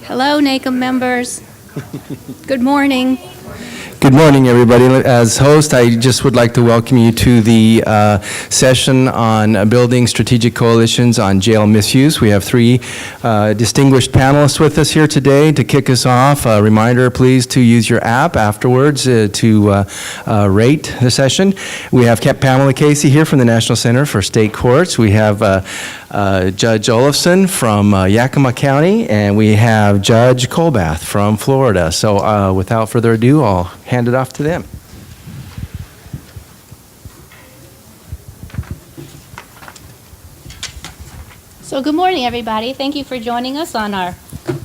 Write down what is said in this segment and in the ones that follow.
Hello, NACM members. Good morning. Good morning, everybody. As host, I just would like to welcome you to the session on building strategic coalitions on jail misuse. We have three distinguished panelists with us here today. To kick us off, a reminder, please, to use your app afterwards to rate the session. We have Pamela Casey here from the National Center for State Courts. We have Judge Olafson from Yakima County, and we have Judge Colbath from Florida. So without further ado, I'll hand it off to them. So good morning, everybody. Thank you for joining us on our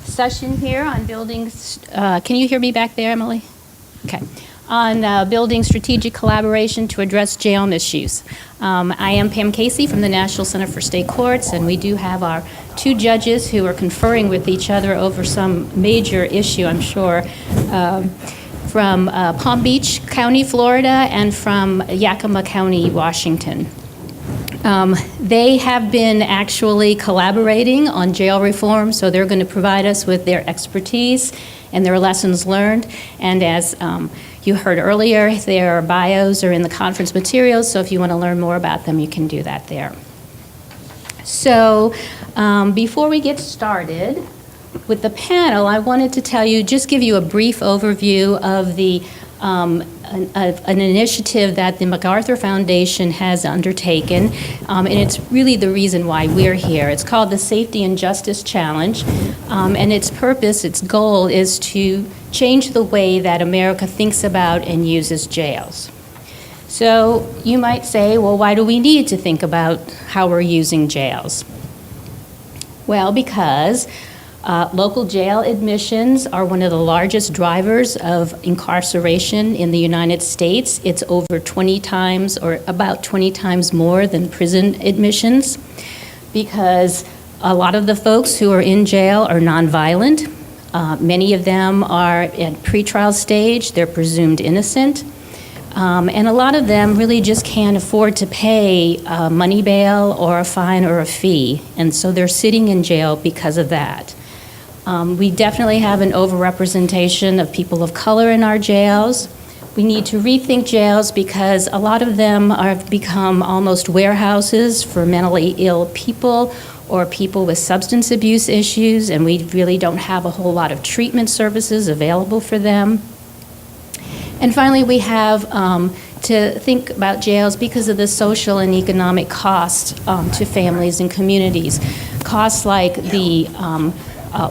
session here on building, can you hear me back there, Emily? Okay. On building strategic collaboration to address jail misuse. I am Pam Casey from the National Center for State Courts, and we do have our two judges who are conferring with each other over some major issue, I'm sure, from Palm Beach County, Florida, and from Yakima County, Washington. They have been actually collaborating on jail reform, so they're going to provide us with their expertise and their lessons learned. And as you heard earlier, their bios are in the conference materials, so if you want to learn more about them, you can do that there. So before we get started with the panel, I wanted to just give you a brief overview of the an initiative that the MacArthur Foundation has undertaken, and it's really the reason why we're here. It's called the Safety and Justice Challenge, and its purpose, its goal, is to change the way that America thinks about and uses jails. So you might say, well, why do we need to think about how we're using jails? Well, because local jail admissions are one of the largest drivers of incarceration in the United States. It's over 20 times, or about 20 times more than prison admissions, because a lot of the folks who are in jail are nonviolent. Many of them are at pretrial stage. They're presumed innocent. And a lot of them really just can't afford to pay money bail or a fine or a fee, and so they're sitting in jail because of that. We definitely have an overrepresentation of people of color in our jails. We need to rethink jails because a lot of them have become almost warehouses for mentally ill people or people with substance abuse issues, and we really don't have a whole lot of treatment services available for them. And finally, we have to think about jails because of the social and economic cost to families and communities. Costs like the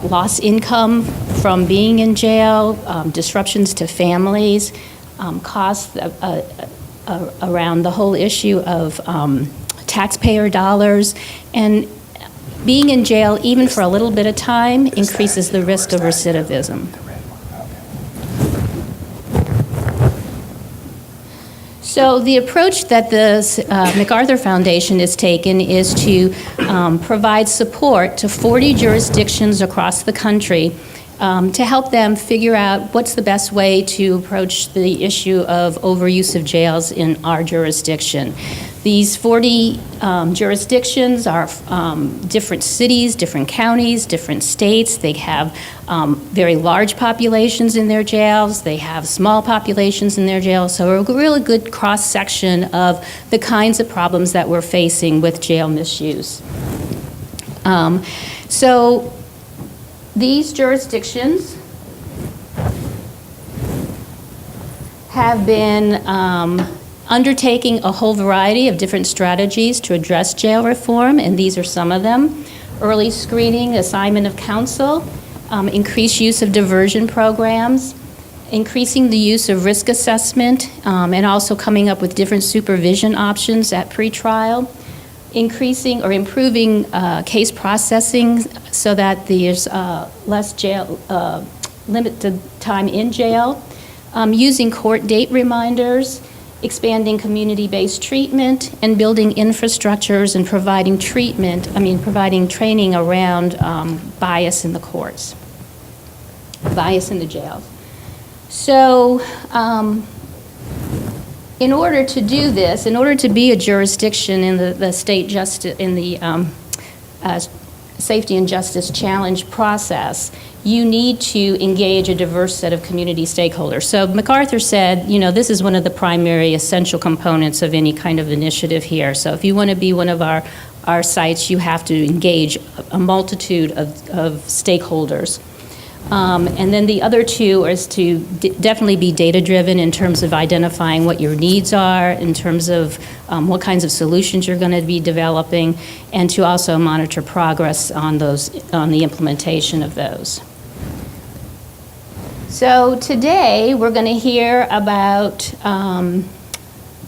lost income from being in jail, disruptions to families, costs around the whole issue of taxpayer dollars, and being in jail, even for a little bit of time, increases the risk of recidivism. So the approach that the MacArthur Foundation has taken is to provide support to 40 jurisdictions across the country to help them figure out what's the best way to approach the issue of overuse of jails in our jurisdiction. These 40 jurisdictions are different cities, different counties, different states. They have very large populations in their jails. They have small populations in their jails. So a really good cross-section of the kinds of problems that we're facing with jail misuse. So these jurisdictions have been undertaking a whole variety of different strategies to address jail reform, and these are some of them. Early screening, assignment of counsel, increased use of diversion programs, increasing the use of risk assessment, and also coming up with different supervision options at pretrial, increasing or improving case processing so that there's less jail, limited time in jail, using court date reminders, expanding community-based treatment, and building infrastructures and providing providing training around bias in the courts, bias in the jails. So in order to do this, in order to be a jurisdiction in the state justice, in the safety and justice challenge process, you need to engage a diverse set of community stakeholders. So MacArthur said, this is one of the primary essential components of any kind of initiative here. So if you want to be one of our sites, you have to engage a multitude of stakeholders. And then the other two is to definitely be data-driven in terms of identifying what your needs are, in terms of what kinds of solutions you're going to be developing, and to also monitor progress on the implementation of those. So today we're going to hear about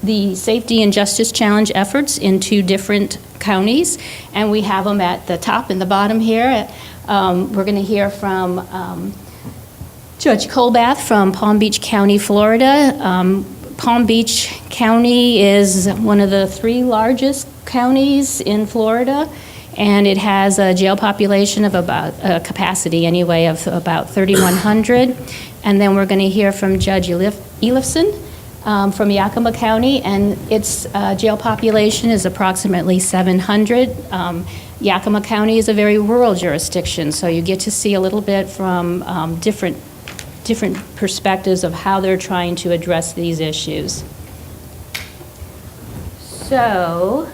the Safety and Justice Challenge efforts in 2 different counties, and we have them at the top and the bottom here. We're going to hear from Judge Colbath from Palm Beach County, Florida. Palm Beach County is one of the 3 largest counties in Florida, and it has a jail population of about, capacity anyway, of about 3,100. And then we're going to hear from Judge Elifson from Yakima County, and its jail population is approximately 700. Yakima County is a very rural jurisdiction, so you get to see a little bit from different perspectives of how they're trying to address these issues. So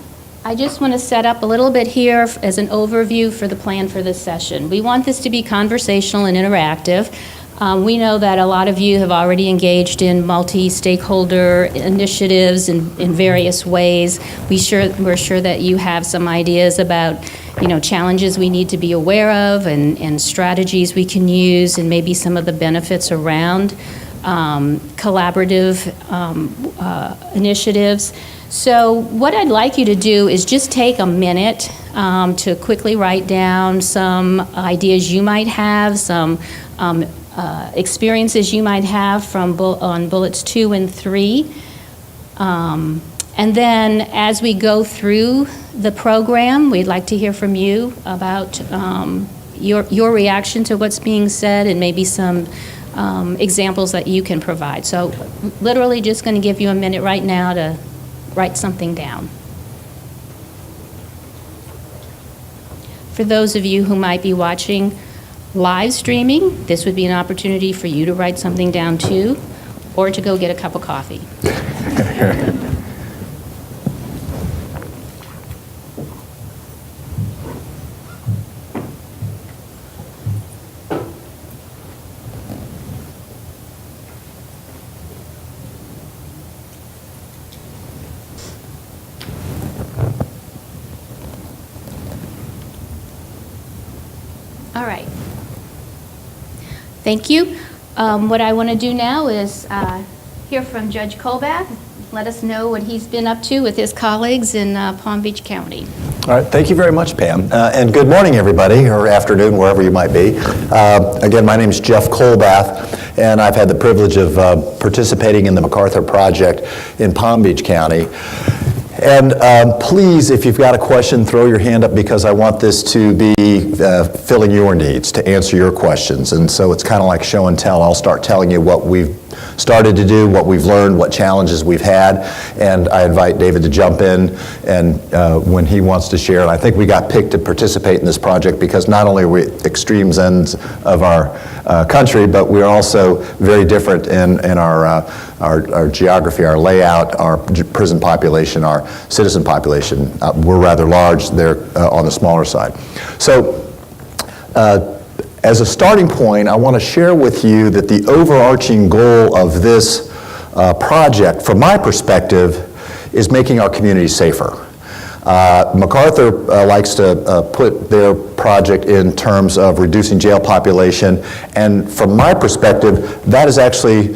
I just want to set up a little bit here as an overview for the plan for this session. We want this to be conversational and interactive. We know that a lot of you have already engaged in multi-stakeholder initiatives in various ways. We're sure that you have some ideas about, challenges we need to be aware of and strategies we can use, and maybe some of the benefits around collaborative initiatives. So what I'd like you to do is just take a minute to quickly write down some ideas you might have, some experiences you might have on bullets 2 and 3. And then as we go through the program, we'd like to hear from you about your reaction to what's being said, and maybe some examples that you can provide. So literally just going to give you a minute right now to write something down. For those of you who might be watching live streaming, this would be an opportunity for you to write something down too, or to go get a cup of coffee. All right. Thank you. What I want to do now is hear from Judge Colbath. Let us know what he's been up to with his colleagues in Palm Beach County. All right, thank you very much, Pam. And good morning, everybody, or afternoon, wherever you might be. Again, my name is Jeff Colbath, and I've had the privilege of participating in the MacArthur Project in Palm Beach County. And please, if you've got a question, throw your hand up, because I want this to be filling your needs, to answer your questions. And so it's kind of like show and tell. I'll start telling you what we've started to do, what we've learned, what challenges we've had, and I invite David to jump in and when he wants to share. And I think we got picked to participate in this project because not only are we at extreme ends of our country, but we're also very different in our geography, our layout, our prison population, our citizen population. We're rather large, they're on the smaller side. So as a starting point, I want to share with you that the overarching goal of this project, from my perspective, is making our community safer. MacArthur likes to put their project in terms of reducing jail population, and from my perspective, that is actually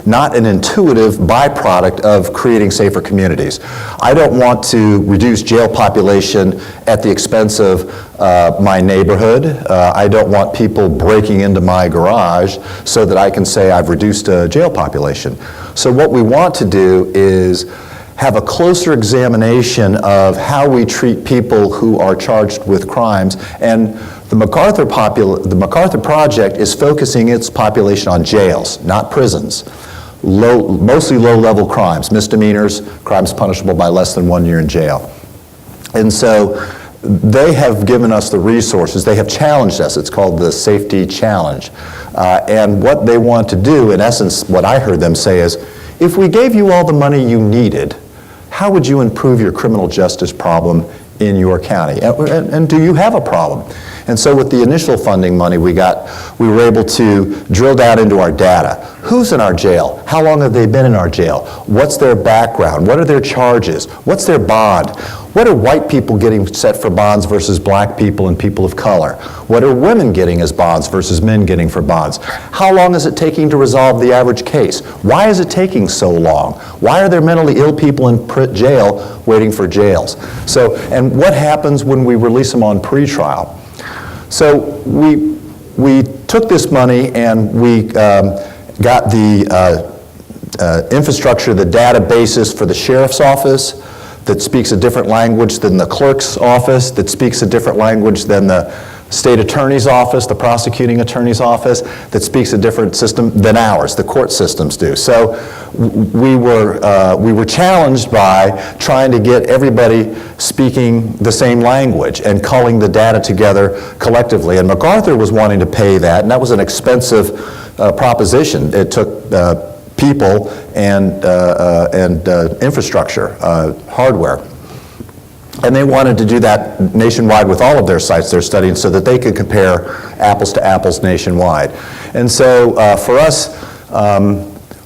not an intuitive byproduct of creating safer communities. I don't want to reduce jail population at the expense of my neighborhood. I don't want people breaking into my garage so that I can say I've reduced jail population. So what we want to do is have a closer examination of how we treat people who are charged with crimes. And the MacArthur Project is focusing its population on jails, not prisons. Mostly low-level crimes, misdemeanors, crimes punishable by less than 1 year in jail. And so they have given us the resources. They have challenged us. It's called the Safety Challenge. And what they want to do, in essence, what I heard them say is, if we gave you all the money you needed, how would you improve your criminal justice problem in your county? And do you have a problem? And so with the initial funding money we got, we were able to drill down into our data. Who's in our jail? How long have they been in our jail? What's their background? What are their charges? What's their bond? What are white people getting set for bonds versus black people and people of color? What are women getting as bonds versus men getting for bonds? How long is it taking to resolve the average case? Why is it taking so long? Why are there mentally ill people in jail waiting for jails? So, and what happens when we release them on pretrial? So we took this money and we got the infrastructure, the databases for the sheriff's office that speaks a different language than the clerk's office, that speaks a different language than the state attorney's office, the prosecuting attorney's office, that speaks a different system than ours, the court systems do. So we were challenged by trying to get everybody speaking the same language and culling the data together collectively. And MacArthur was wanting to pay that, and that was an expensive proposition. It took people and infrastructure, hardware. And they wanted to do that nationwide with all of their sites they're studying so that they could compare apples to apples nationwide. And so for us,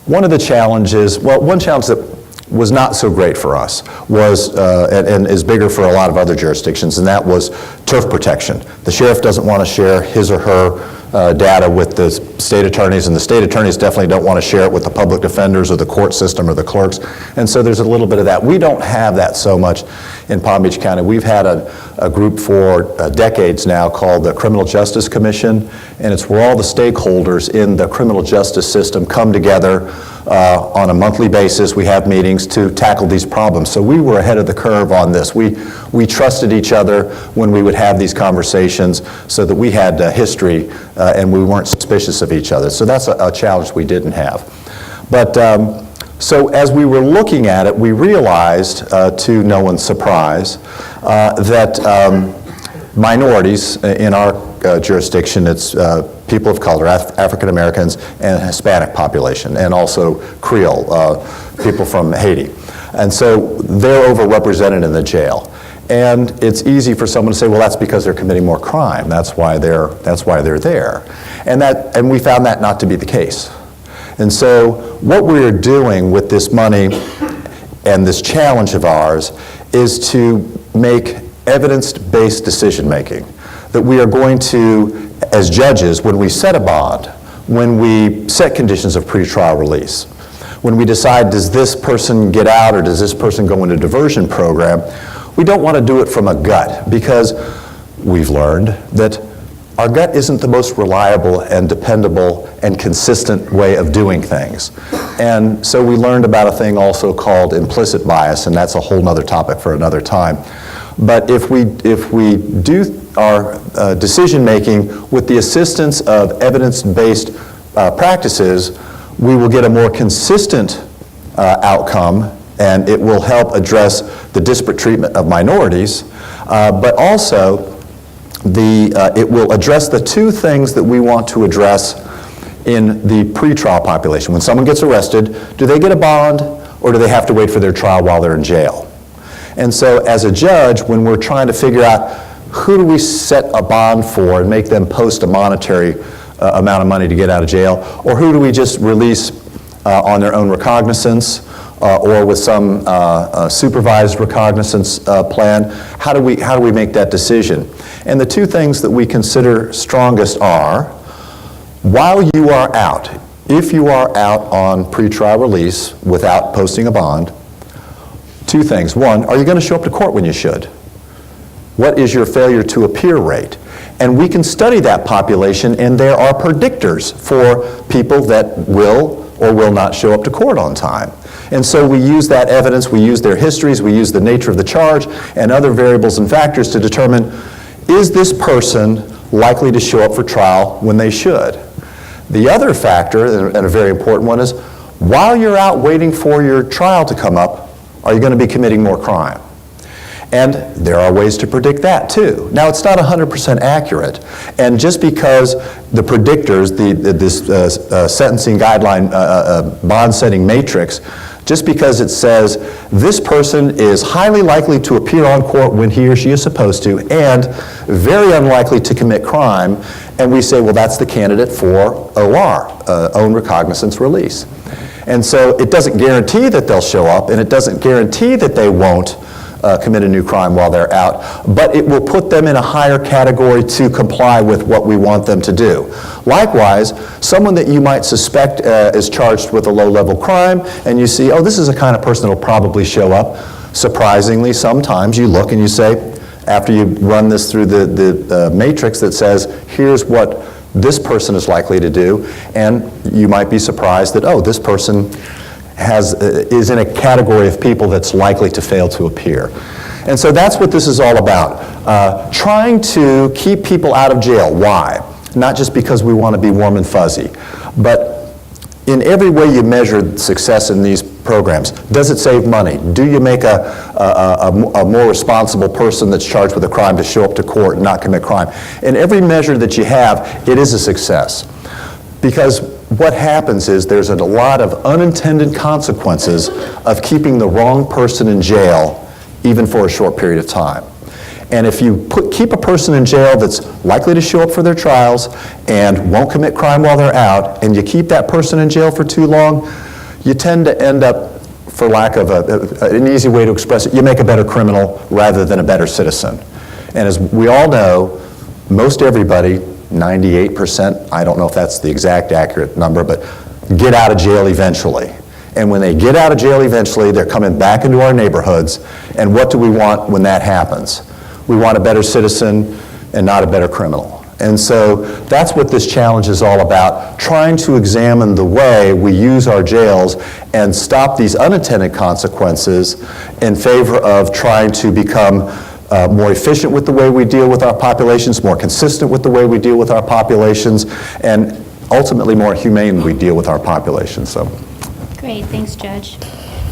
one of the challenges, well, one challenge that was not so great for us was, and is bigger for a lot of other jurisdictions, and that was turf protection. The sheriff doesn't want to share his or her data with the state attorneys, and the state attorneys definitely don't want to share it with the public defenders or the court system or the clerks. And so there's a little bit of that. We don't have that so much in Palm Beach County. We've had a group for decades now called the Criminal Justice Commission, and it's where all the stakeholders in the criminal justice system come together on a monthly basis. We have meetings to tackle these problems. So we were ahead of the curve on this. We trusted each other when we would have these conversations so that we had history and we weren't suspicious of each other. So that's a challenge we didn't have. But so as we were looking at it, we realized, to no one's surprise, that minorities in our jurisdiction, it's people of color, African Americans, and Hispanic population, and also Creole, people from Haiti. And so they're overrepresented in the jail. And it's easy for someone to say, well, that's because they're committing more crime. That's why they're there. And we found that not to be the case. And so what we're doing with this money and this challenge of ours is to make evidence-based decision-making. That we are going to, as judges, when we set a bond, when we set conditions of pretrial release, when we decide, does this person get out or does this person go into a diversion program, we don't want to do it from a gut, because we've learned that our gut isn't the most reliable and dependable and consistent way of doing things. And so we learned about a thing also called implicit bias, and that's a whole other topic for another time. But if we do our decision-making with the assistance of evidence-based practices, we will get a more consistent outcome, and it will help address the disparate treatment of minorities, but also it will address the two things that we want to address in the pretrial population. When someone gets arrested, do they get a bond, or do they have to wait for their trial while they're in jail? And so as a judge, when we're trying to figure out who do we set a bond for and make them post a monetary amount of money to get out of jail, or who do we just release on their own recognizance or with some supervised recognizance plan, how do we make that decision? And the two things that we consider strongest are, while you are out, if you are out on pretrial release without posting a bond, two things. One, are you going to show up to court when you should? What is your failure to appear rate? And we can study that population, and there are predictors for people that will or will not show up to court on time. And so we use that evidence, we use their histories, we use the nature of the charge and other variables and factors to determine, is this person likely to show up for trial when they should? The other factor, and a very important one, is while you're out waiting for your trial to come up, are you going to be committing more crime? And there are ways to predict that too. Now, it's not 100% accurate, and just because the predictors, this sentencing guideline bond setting matrix, just because it says this person is highly likely to appear on court when he or she is supposed to and very unlikely to commit crime, and we say, well, that's the candidate for OR, own recognizance release. And so it doesn't guarantee that they'll show up, and it doesn't guarantee that they won't commit a new crime while they're out, but it will put them in a higher category to comply with what we want them to do. Likewise, someone that you might suspect is charged with a low-level crime, and you see, oh, this is the kind of person that will probably show up. Surprisingly, sometimes you look and you say, after you run this through the matrix that says, here's what this person is likely to do, and you might be surprised that, oh, this person is in a category of people that's likely to fail to appear. And so that's what this is all about. Trying to keep people out of jail. Why? Not just because we want to be warm and fuzzy, but in every way you measure success in these programs. Does it save money? Do you make a more responsible person that's charged with a crime to show up to court and not commit crime? In every measure that you have, it is a success. Because what happens is there's a lot of unintended consequences of keeping the wrong person in jail, even for a short period of time. And if you keep a person in jail that's likely to show up for their trials and won't commit crime while they're out, and you keep that person in jail for too long, you tend to end up, for lack of an easy way to express it, you make a better criminal rather than a better citizen. And as we all know, most everybody, 98%, I don't know if that's the exact accurate number, but get out of jail eventually. And when they get out of jail eventually, they're coming back into our neighborhoods. And what do we want when that happens? We want a better citizen and not a better criminal. And so that's what this challenge is all about, trying to examine the way we use our jails and stop these unintended consequences in favor of trying to become more efficient with the way we deal with our populations, more consistent with the way we deal with our populations, and ultimately more humane we deal with our populations. So. Great, thanks, Judge.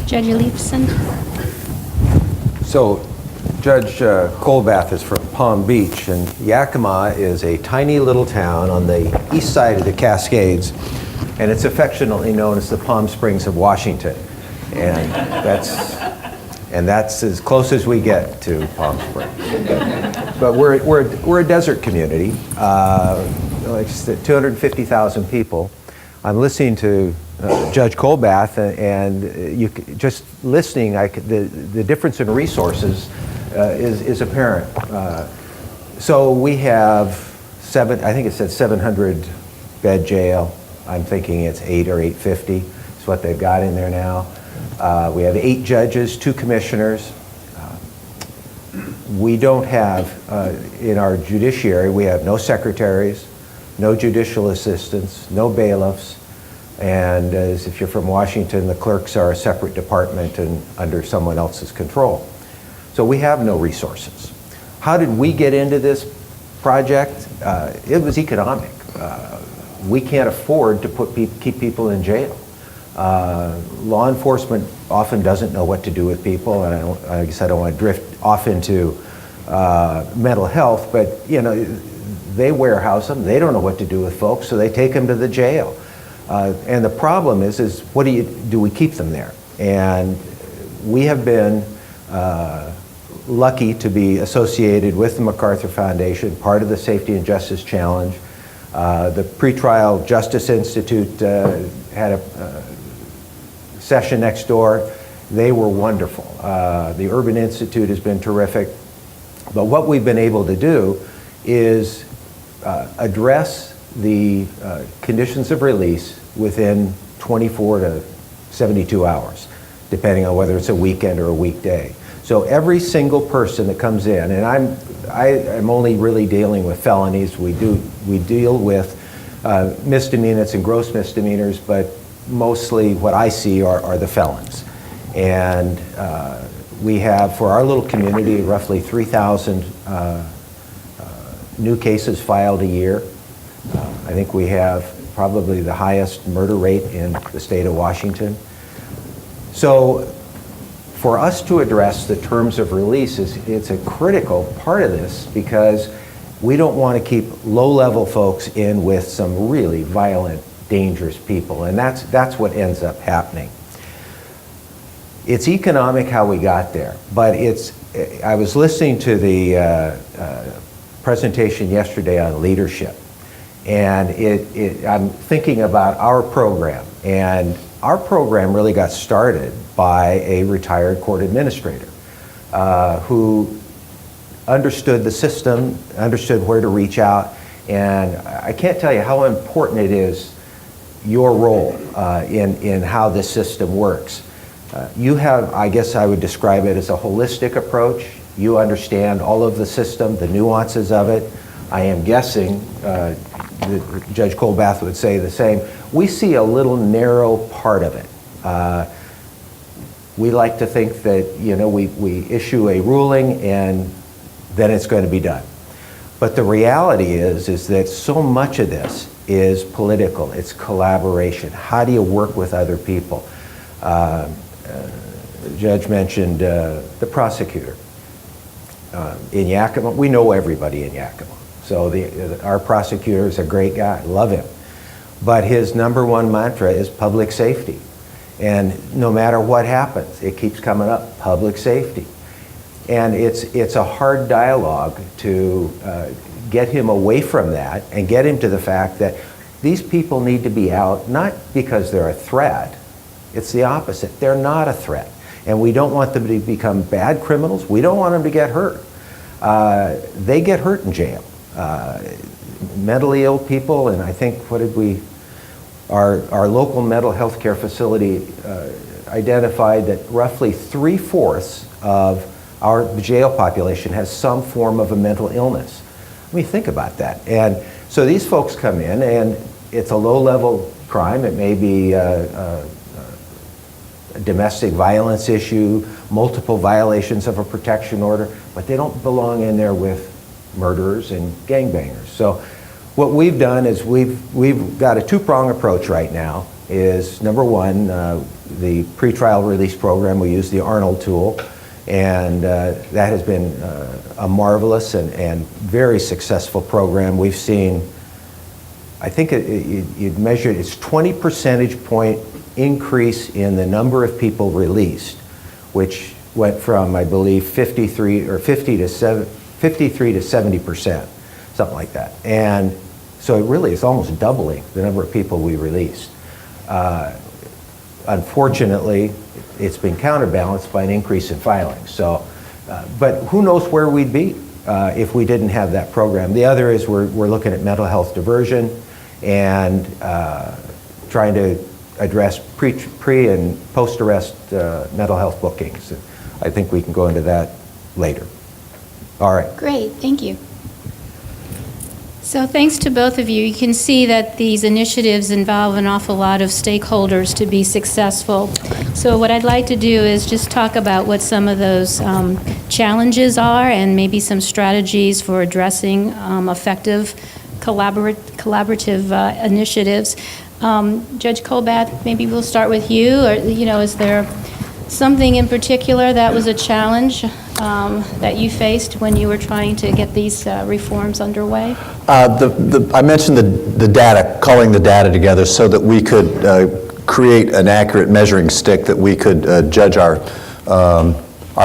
Judge Leifson? So, Judge Colbath is from Palm Beach, and Yakima is a tiny little town on the east side of the Cascades, and it's affectionately known as the Palm Springs of Washington. And that's as close as we get to Palm Springs. But we're a desert community, like 250,000 people. I'm listening to Judge Colbath, and just listening, the difference in resources is apparent. So we have I think it said 700 bed jail. I'm thinking it's 8 or 850 is what they've got in there now. We have 8 judges, 2 commissioners. We don't have, in our judiciary, we have no secretaries, no judicial assistants, no bailiffs, and as if you're from Washington, the clerks are a separate department and under someone else's control. So we have no resources. How did we get into this project? It was economic. We can't afford to keep people in jail. Law enforcement often doesn't know what to do with people, and I guess I don't want to drift off into mental health, but they warehouse them. They don't know what to do with folks, so they take them to the jail. And the problem is what do we keep them there? And we have been lucky to be associated with the MacArthur Foundation, part of the Safety and Justice Challenge. The Pretrial Justice Institute had a session next door. They were wonderful. The Urban Institute has been terrific. But what we've been able to do is address the conditions of release within 24 to 72 hours, depending on whether it's a weekend or a weekday. So every single person that comes in, and I'm only really dealing with felonies. We deal with misdemeanors and gross misdemeanors, but mostly what I see are the felons. And we have, for our little community, roughly 3,000 new cases filed a year. I think we have probably the highest murder rate in the state of Washington. So for us to address the terms of release, it's a critical part of this, because we don't want to keep low-level folks in with some really violent, dangerous people, and that's what ends up happening. It's economic how we got there, but I was listening to the presentation yesterday on leadership, and I'm thinking about our program, and our program really got started by a retired court administrator who understood the system, understood where to reach out, and I can't tell you how important it is, your role in how this system works. You have, I guess I would describe it as a holistic approach. You understand all of the system, the nuances of it. I am guessing that Judge Colbath would say the same. We see a little narrow part of it. We like to think that, you know, we issue a ruling and then it's going to be done. But the reality is that so much of this is political. It's collaboration. How do you work with other people? The judge mentioned the prosecutor. In Yakima, we know everybody in Yakima. So our prosecutor is a great guy, love him. But his #1 mantra is public safety. And no matter what happens, it keeps coming up, public safety. And it's a hard dialogue to get him away from that and get him to the fact that these people need to be out, not because they're a threat. It's the opposite. They're not a threat. And we don't want them to become bad criminals. We don't want them to get hurt. They get hurt in jail. Mentally ill people, and I think, our local mental health care facility identified that roughly 3/4 of our jail population has some form of a mental illness. I mean, think about that. And so these folks come in, and it's a low-level crime. It may be a domestic violence issue, multiple violations of a protection order, but they don't belong in there with murderers and gangbangers. So what we've done is we've got a two-prong approach right now. Is #1, the pretrial release program. We use the Arnold tool, and that has been a marvelous and very successful program. We've seen, I think you'd measure it's 20 percentage point increase in the number of people released, which went from, I believe, 53 to 70%, something like that. And so it really is almost doubling the number of people we released. Unfortunately, it's been counterbalanced by an increase in filings. So, but who knows where we'd be if we didn't have that program. The other is we're looking at mental health diversion and trying to address pre and post-arrest mental health bookings. I think we can go into that later. All right. Great, thank you. So thanks to both of you. You can see that these initiatives involve an awful lot of stakeholders to be successful. So what I'd like to do is just talk about what some of those challenges are and maybe some strategies for addressing effective collaborative initiatives. Judge Colbath, maybe we'll start with you. Or, is there something in particular that was a challenge that you faced when you were trying to get these reforms underway? I mentioned the data, calling the data together so that we could create an accurate measuring stick that we could judge our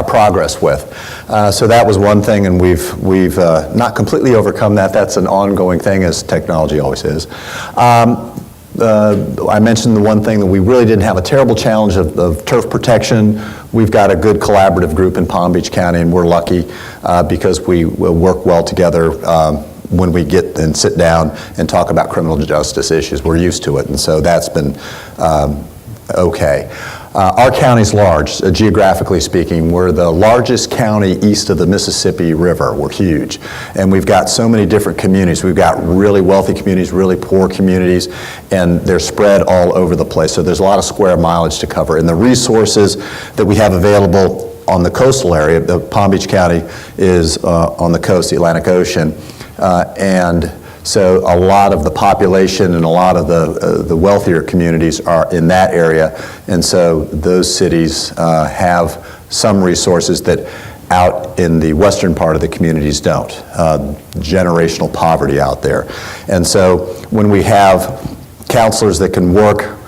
progress with. So that was one thing, and we've not completely overcome that. That's an ongoing thing, as technology always is. I mentioned the one thing that we really didn't have a terrible challenge of turf protection. We've got a good collaborative group in Palm Beach County, and we're lucky because we work well together when we get and sit down and talk about criminal justice issues. We're used to it, and so that's been okay. Our county's large, geographically speaking. We're the largest county east of the Mississippi River. We're huge. And we've got so many different communities. We've got really wealthy communities, really poor communities, and they're spread all over the place. So there's a lot of square mileage to cover. And the resources that we have available on the coastal area, the Palm Beach County is on the coast, the Atlantic Ocean, and so a lot of the population and a lot of the wealthier communities are in that area, and so those cities have some resources that out in the western part of the communities don't. Generational poverty out there. And so when we have counselors that can work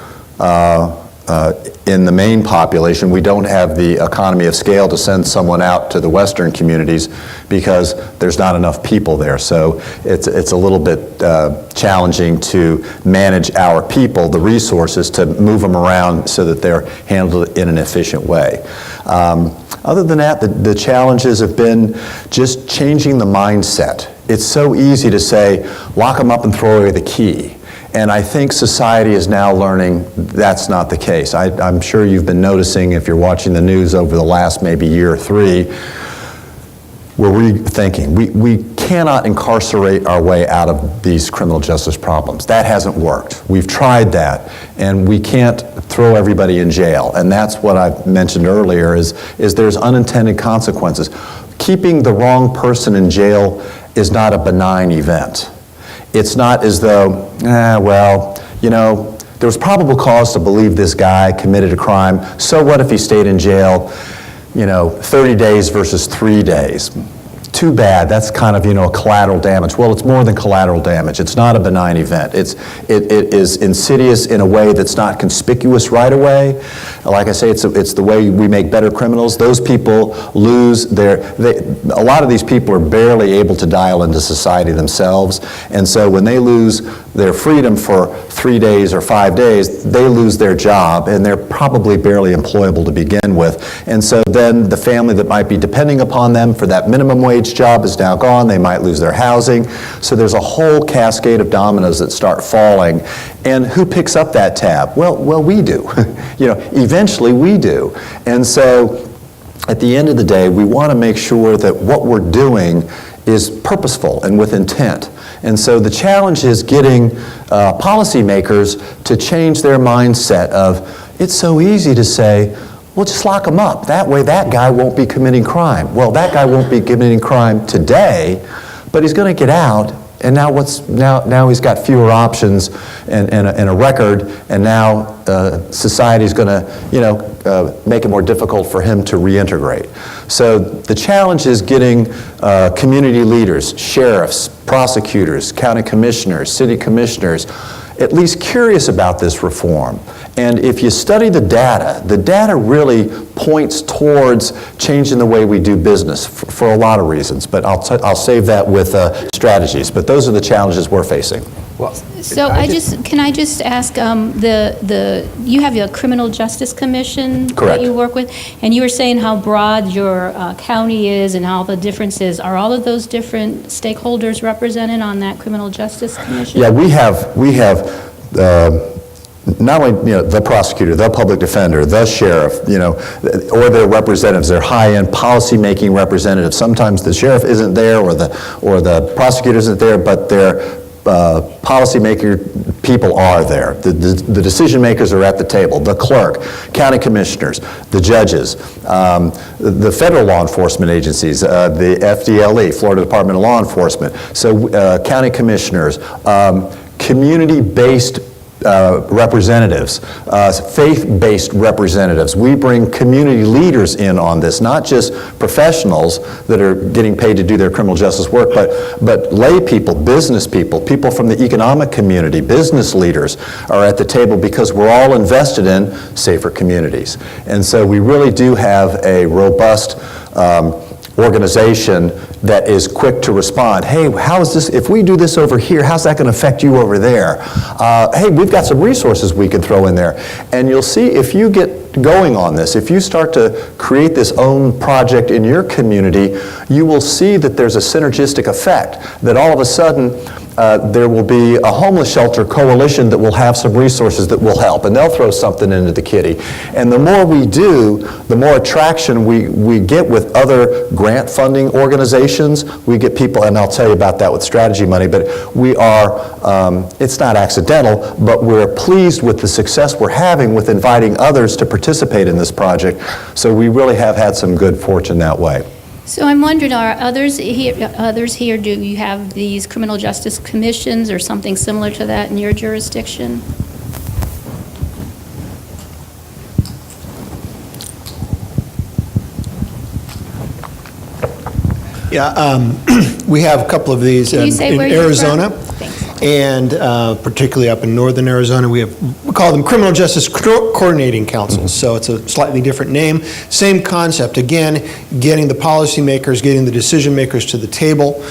in the main population, we don't have the economy of scale to send someone out to the western communities because there's not enough people there. So it's a little bit challenging to manage our people, the resources, to move them around so that they're handled in an efficient way. Other than that, the challenges have been just changing the mindset. It's so easy to say, lock them up and throw away the key. And I think society is now learning that's not the case. I'm sure you've been noticing, if you're watching the news over the last maybe year or three, we're rethinking. We cannot incarcerate our way out of these criminal justice problems. That hasn't worked. We've tried that, and we can't throw everybody in jail. And that's what I mentioned earlier, is there's unintended consequences. Keeping the wrong person in jail is not a benign event. It's not as though, well, you know, there was probable cause to believe this guy committed a crime. So what if he stayed in jail, 30 days versus 3 days? Too bad. That's kind of, a collateral damage. Well, it's more than collateral damage. It's not a benign event. It is insidious in a way that's not conspicuous right away. Like I say, it's the way we make better criminals. Those people lose a lot of these people are barely able to dial into society themselves. And so when they lose their freedom for 3 days or 5 days, they lose their job, and they're probably barely employable to begin with. And so then the family that might be depending upon them for that minimum wage job is now gone. They might lose their housing. So there's a whole cascade of dominoes that start falling. And who picks up that tab? Well, we do. Eventually we do. And so at the end of the day, we want to make sure that what we're doing is purposeful and with intent. And so the challenge is getting policymakers to change their mindset of, it's so easy to say, well, just lock them up. That way that guy won't be committing crime. Well, that guy won't be committing crime today, but he's going to get out, and now he's got fewer options and a record, and now society's going to make it more difficult for him to reintegrate. So the challenge is getting community leaders, sheriffs, prosecutors, county commissioners, city commissioners, at least curious about this reform. And if you study the data really points towards changing the way we do business for a lot of reasons. But I'll save that with strategies. But those are the challenges we're facing. Well, So can I just ask, you have a criminal justice commission Correct. that you work with, and you were saying how broad your county is and how the differences. Are all of those different stakeholders represented on that criminal justice commission? Yeah, we have not only the prosecutor, the public defender, the sheriff, or their representatives, their high-end policy-making representatives. Sometimes the sheriff isn't there, or the prosecutor isn't there, but their policy-maker people are there. The decision makers are at the table. The clerk, county commissioners, the judges, the federal law enforcement agencies, the FDLE, Florida Department of Law Enforcement. So county commissioners, community-based representatives, faith-based representatives. We bring community leaders in on this, not just professionals that are getting paid to do their criminal justice work, but lay people, business people, people from the economic community, business leaders are at the table because we're all invested in safer communities. And so we really do have a robust organization that is quick to respond. Hey, how is this, if we do this over here, how's that going to affect you over there? Hey, we've got some resources we can throw in there. And you'll see if you get going on this, if you start to create this own project in your community, you will see that there's a synergistic effect, that all of a sudden there will be a homeless shelter coalition that will have some resources that will help, and they'll throw something into the kitty. And the more we do, the more attraction we get with other grant funding organizations. We get people, and I'll tell you about that with strategy money, but we are, it's not accidental, but we're pleased with the success we're having with inviting others to participate in this project. So we really have had some good fortune that way. So I'm wondering, are others here, do you have these criminal justice commissions or something similar to that in your jurisdiction? We have a couple of these Can you say in where you're Arizona, from? Thanks. and particularly up in northern Arizona. We call them Criminal Justice Coordinating Councils, so it's a slightly different name. Same concept, again, getting the policymakers, getting the decision makers to the table.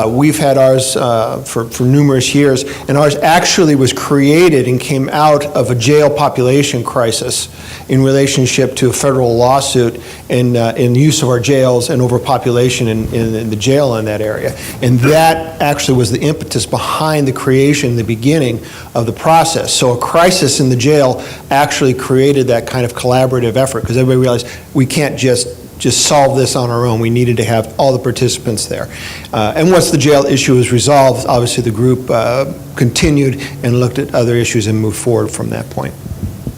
We've had ours for numerous years, and ours actually was created and came out of a jail population crisis in relationship to a federal lawsuit in use of our jails and overpopulation in the jail in that area. And that actually was the impetus behind the creation, the beginning of the process. So a crisis in the jail actually created that kind of collaborative effort, because everybody realized we can't just solve this on our own. We needed to have all the participants there. And once the jail issue was resolved, obviously the group continued and looked at other issues and moved forward from that point.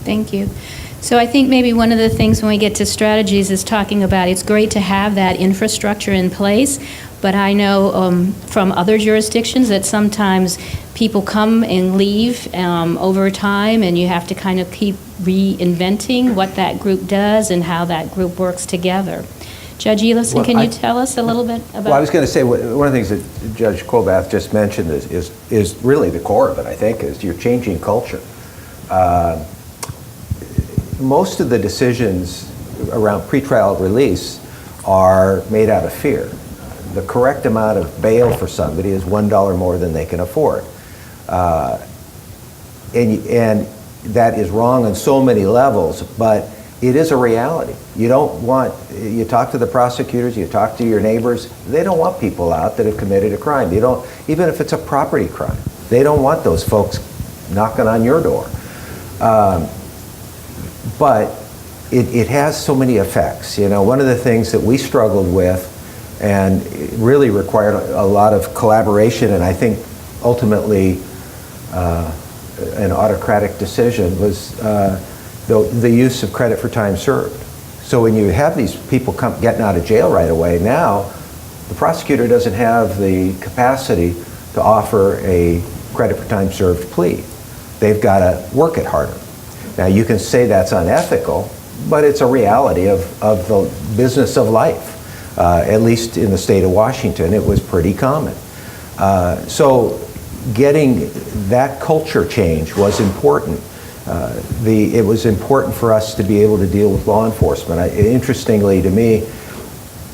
Thank you. So I think maybe one of the things when we get to strategies is talking about it's great to have that infrastructure in place, but I know from other jurisdictions that sometimes people come and leave over time, and you have to kind of keep reinventing what that group does and how that group works together. Judge Elison, can you tell us a little bit about? Well, I was going to say, one of the things that Judge Colbath just mentioned is really the core of it, I think, is you're changing culture. Most of the decisions around pretrial release are made out of fear. The correct amount of bail for somebody is $1 more than they can afford. And that is wrong on so many levels, but it is a reality. You talk to the prosecutors, you talk to your neighbors, they don't want people out that have committed a crime. Even if it's a property crime, they don't want those folks knocking on your door. But it has so many effects. One of the things that we struggled with and it really required a lot of collaboration, and I think ultimately an autocratic decision was the use of credit for time served. So when you have these people getting out of jail right away, now the prosecutor doesn't have the capacity to offer a credit for time served plea. They've got to work it harder. Now you can say that's unethical, but it's a reality of the business of life. At least in the state of Washington, it was pretty common. So getting that culture change was important. It was important for us to be able to deal with law enforcement. Interestingly to me,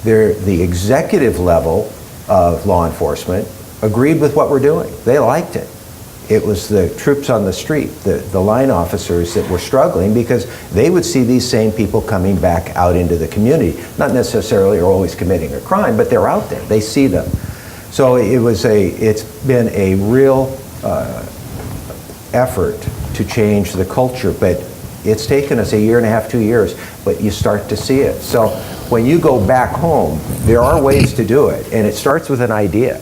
the executive level of law enforcement agreed with what we're doing. They liked it. It was the troops on the street, the line officers that were struggling, because they would see these same people coming back out into the community. Not necessarily are always committing a crime, but they're out there. They see them. So it's been a real effort to change the culture, but it's taken us 1.5 years, 2 years, but you start to see it. So when you go back home, there are ways to do it, and it starts with an idea.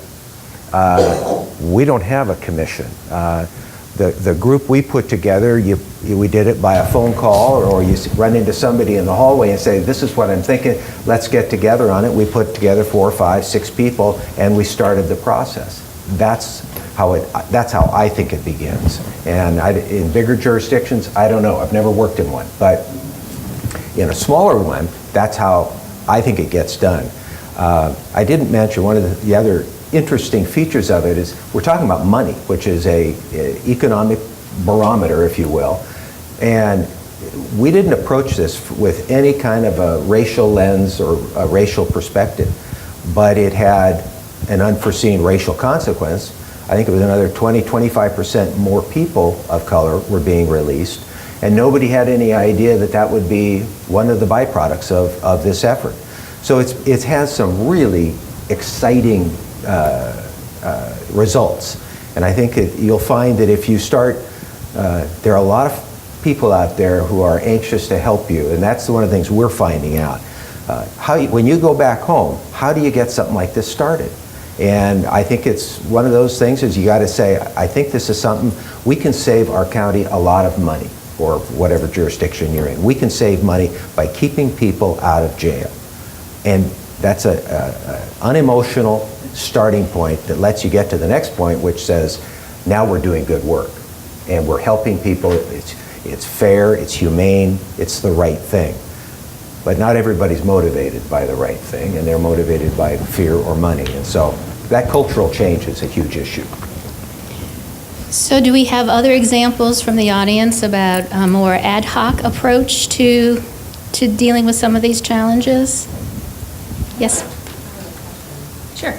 We don't have a commission. The group we put together, we did it by a phone call, or you run into somebody in the hallway and say, this is what I'm thinking, let's get together on it. We put together 4, 5, 6 people, and we started the process. That's how I think it begins. And in bigger jurisdictions, I don't know. I've never worked in one. But in a smaller one, that's how I think it gets done. I didn't mention one of the other interesting features of it is we're talking about money, which is a economic barometer, if you will. And we didn't approach this with any kind of a racial lens or a racial perspective, but it had an unforeseen racial consequence. I think it was another 20-25% more people of color were being released, and nobody had any idea that that would be one of the byproducts of this effort. So it has some really exciting results. And I think you'll find that if you start, there are a lot of people out there who are anxious to help you, and that's one of the things we're finding out. When you go back home, how do you get something like this started? And I think it's one of those things is you got to say, I think this is something, we can save our county a lot of money, or whatever jurisdiction you're in. We can save money by keeping people out of jail. And that's an unemotional starting point that lets you get to the next point, which says, now we're doing good work. And we're helping people. It's fair, it's humane, it's the right thing. But not everybody's motivated by the right thing, and they're motivated by fear or money. And so that cultural change is a huge issue. So do we have other examples from the audience about a more ad hoc approach to dealing with some of these challenges? Yes? Sure.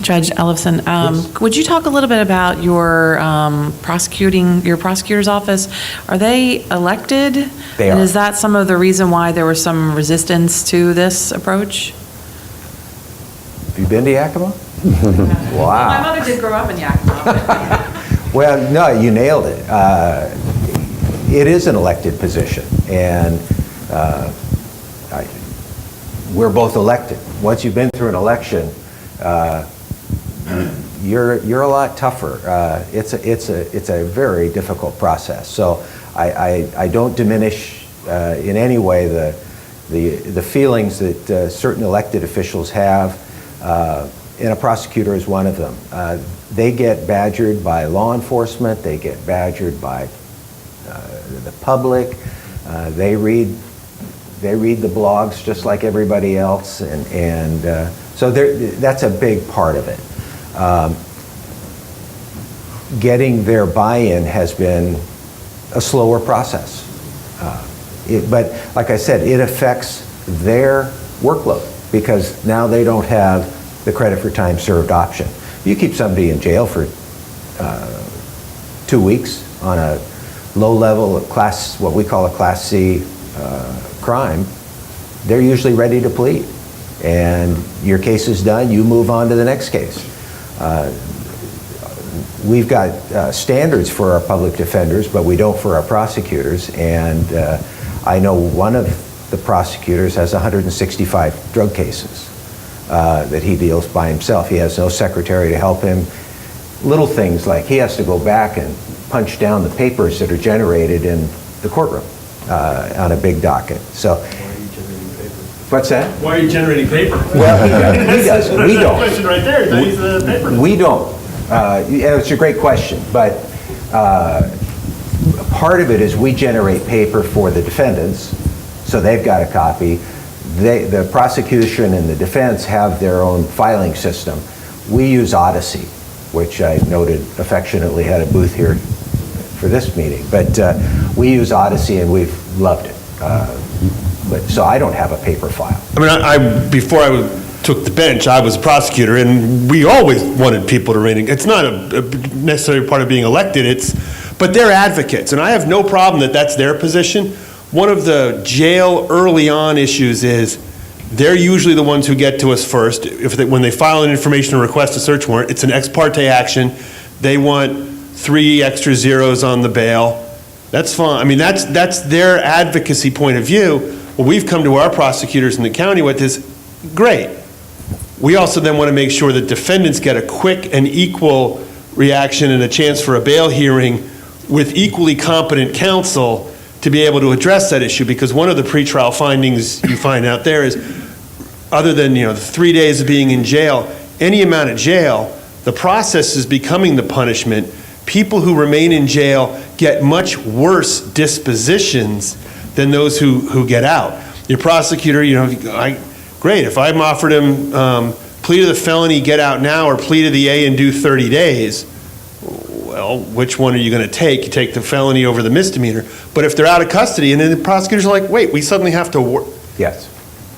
Judge Ellison, would you talk a little bit about your prosecutor's office? Are they elected? They And are. is that some of the reason why there was some resistance to this approach? Have you been to Yakima? My Wow. mother did grow up in Yakima. Well, no, you nailed it. It is an elected position, and we're both elected. Once you've been through an election, you're a lot tougher. It's a very difficult process. So I don't diminish in any way the feelings that certain elected officials have, and a prosecutor is one of them. They get badgered by law enforcement. They get badgered by the public. They read the blogs just like everybody else, and so that's a big part of it. Getting their buy-in has been a slower process. But like I said, it affects their workload because now they don't have the credit for time served option. You keep somebody in jail for 2 weeks on a low level of what we call a Class C crime, they're usually ready to plead. And your case is done, you move on to the next case. We've got standards for our public defenders, but we don't for our prosecutors. And I know one of the prosecutors has 165 drug cases that he deals by himself. He has no secretary to help him. Little things like he has to go back and punch down the papers that are generated in the courtroom on a big docket. So, what's that? Why are you generating paper? Well, he does. We That's don't. the question right there. He's the paper. We don't. Yeah, it's a great question, but part of it is we generate paper for the defendants, so they've got a copy. The prosecution and the defense have their own filing system. We use Odyssey, which I noted affectionately had a booth here for this meeting, but we use Odyssey and we've loved it. But so I don't have a paper file. I mean, before I took the bench, I was a prosecutor, and we always wanted people to reign. It's not a necessary part of being elected, but they're advocates, and I have no problem that that's their position. One of the jail early on issues is they're usually the ones who get to us first. When they file an information or request a search warrant, it's an ex parte action. They want 3 extra zeros on the bail. That's fine. I mean, that's their advocacy point of view. What we've come to our prosecutors in the county with is, great. We also then want to make sure that defendants get a quick and equal reaction and a chance for a bail hearing with equally competent counsel to be able to address that issue, because one of the pretrial findings you find out there is, other than the 3 days of being in jail, any amount of jail, the process is becoming the punishment. People who remain in jail get much worse dispositions than those who get out. Your prosecutor, great, if I'm offered him plea to the felony, get out now, or plea to the A and do 30 days, well, which one are you going to take? You take the felony over the misdemeanor. But if they're out of custody, and then the prosecutors are like, wait, we suddenly have to work. Yes.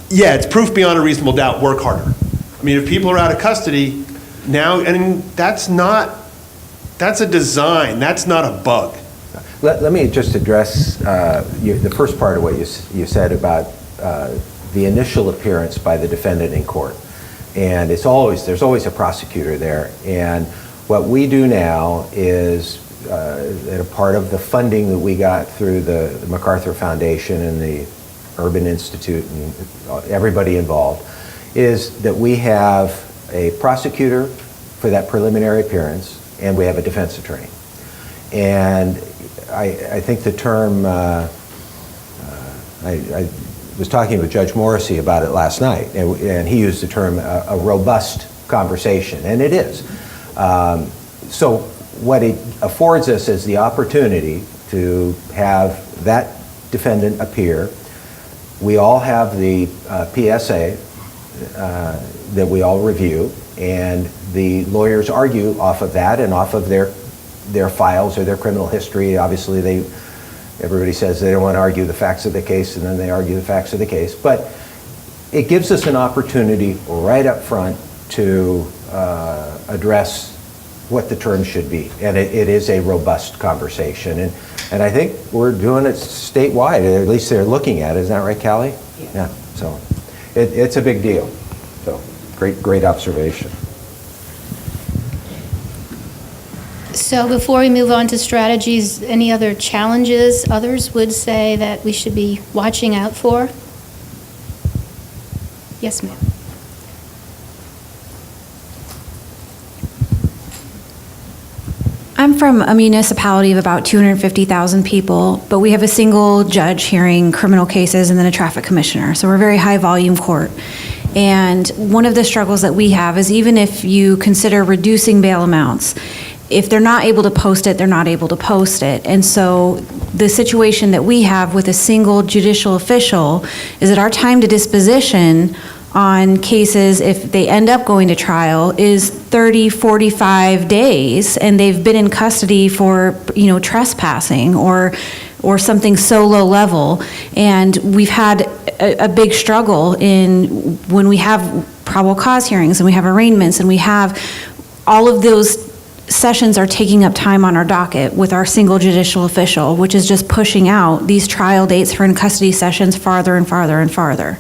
Yeah, it's proof beyond a reasonable doubt, work harder. I mean, if people are out of custody now, and that's a design, that's not a bug. Let me just address the first part of what you said about the initial appearance by the defendant in court. And there's always a prosecutor there. And what we do now is, at a part of the funding that we got through the MacArthur Foundation and the Urban Institute and everybody involved, is that we have a prosecutor for that preliminary appearance, and we have a defense attorney. And I think the term, I was talking with Judge Morrissey about it last night, and he used the term a robust conversation, and it is. So what it affords us is the opportunity to have that defendant appear. We all have the PSA that we all review, and the lawyers argue off of that and off of their files or their criminal history. Obviously, everybody says they don't want to argue the facts of the case, and then they argue the facts of the case. But it gives us an opportunity right up front to address what the terms should be. And it is a robust conversation. And I think we're doing it statewide, at least they're looking at it. Isn't that right, Callie? Yeah. So it's a big deal. So great observation. So before we move on to strategies, any other challenges others would say that we should be watching out for? Yes, ma'am. I'm from a municipality of about 250,000 people, but we have a single judge hearing criminal cases and then a traffic commissioner. So we're a very high volume court. And one of the struggles that we have is even if you consider reducing bail amounts, if they're not able to post it, they're not able to post it. And so the situation that we have with a single judicial official is that our time to disposition on cases, if they end up going to trial, is 30, 45 days, and they've been in custody for, trespassing or something so low level. And we've had a big struggle in when we have probable cause hearings and we have arraignments and we have all of those sessions are taking up time on our docket with our single judicial official, which is just pushing out these trial dates for in custody sessions farther and farther and farther.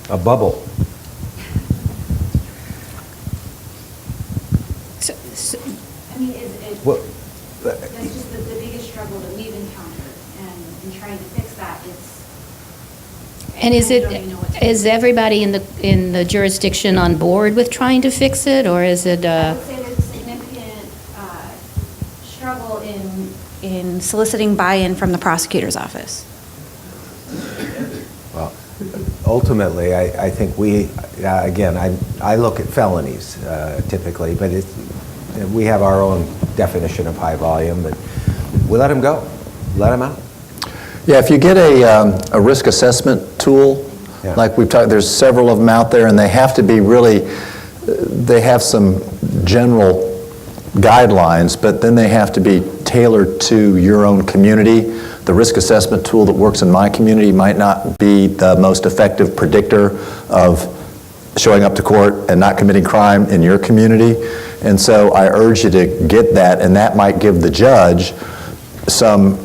A bubble. I mean, Well, that's just the biggest struggle that we've encountered, and in trying to fix that, And is everybody in the jurisdiction on board with trying to fix it, or is it? I would say there's a significant struggle in soliciting buy-in from the prosecutor's office. Well, ultimately, I think we, again, I look at felonies typically, but we have our own definition of high volume, but we let them go, let them out. Yeah, if you get a risk assessment tool, Yeah. like we've talked, there's several of them out there, and they have to be really, they have some general guidelines, but then they have to be tailored to your own community. The risk assessment tool that works in my community might not be the most effective predictor of showing up to court and not committing crime in your community. And so I urge you to get that, and that might give the judge some